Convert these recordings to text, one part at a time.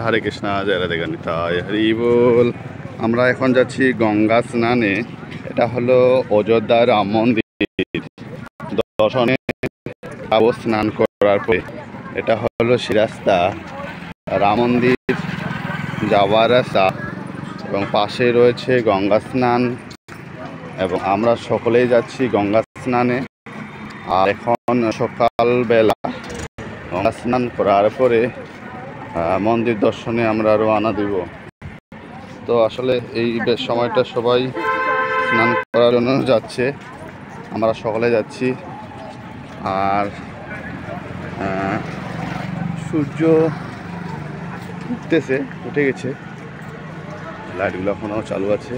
হরে কৃষ্ণ, জয় রাধে গণিতায় হরি বল। আমরা এখন যাচ্ছি গঙ্গা স্নানে। এটা হলো অযোধ্যা রাম মন্দির দর্শনে যাবো স্নান করার পরে। এটা হলো সেই রাস্তা, রাম মন্দির যাওয়ার রাস্তা, এবং পাশে রয়েছে গঙ্গা স্নান, এবং আমরা সকলেই যাচ্ছি গঙ্গা স্নানে। আর এখন সকালবেলা গঙ্গা স্নান করার পরে মন্দির দর্শনে আমরা রওনা দিব। তো আসলে এই সময়টা সবাই স্নান করার জন্য যাচ্ছে, আমরা সকলে যাচ্ছি। আর সূর্য উঠে গেছে, লাইটগুলো এখনও চালু আছে।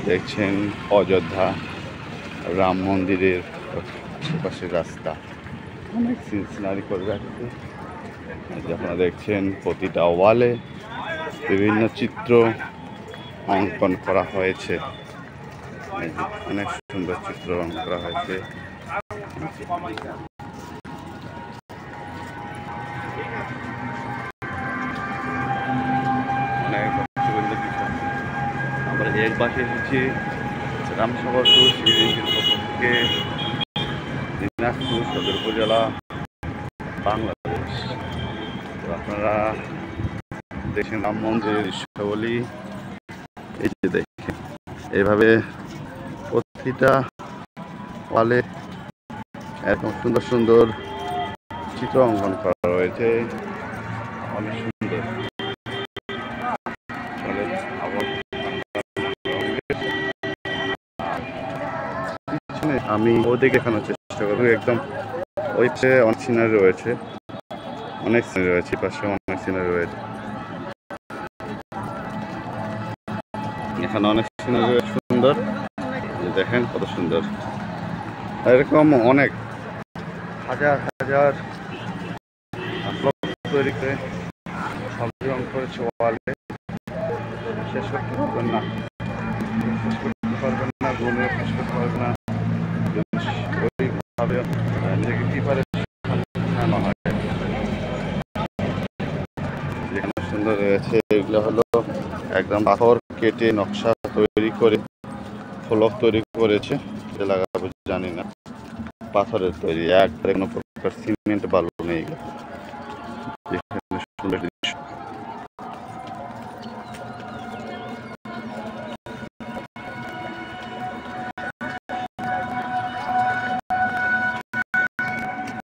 দেখছেন অযোধ্যা রাম মন্দিরের আশেপাশের রাস্তা, অনেক সিনারি করে রাখছে। আপনারা দেখছেন প্রতিটা ওয়ালে বিভিন্ন চিত্র অঙ্কন করা হয়েছে, অনেক সুন্দর চিত্র অঙ্কন করা হয়েছে। আমরা এর পাশে এসেছি রামসাগরপুর থেকে দিনাজপুর সদর উপজেলা, বাংলাদেশ। তো আপনারা দেখেন রাম মন্দিরের দৃশ্যাবলী, এই যে দেখেন এইভাবে প্রতিটা ওয়ালে এরকম সুন্দর সুন্দর চিত্র অঙ্কন করা রয়েছে, অনেক সুন্দর। আমি ওদিকে দেখানোর চেষ্টা করবো, একদম ওইতে অনেক সিনারি রয়েছে, পাশে অনেক সিনারি রয়েছে, এখানে অনেক সিনারি সুন্দর। দেখেন কত সুন্দর, এরকম অনেক হাজার হাজার তৈরি করে ছবি অঙ্কন করেছে ওয়ালে, শেষ করতে পারবেন না, গুনে শেষ করতে পারবেন না। ওইভাবে নিজেকে কিভাবে শেখানো হয়, যেখানে সুন্দর রয়েছে। এগুলো হলো একদম পাথর কেটে নকশা তৈরি করে ফলক তৈরি করেছে, লাগাবো জানি না, পাথরের তৈরি, একবারে কোনো প্রকার সিমেন্ট বালু নেই।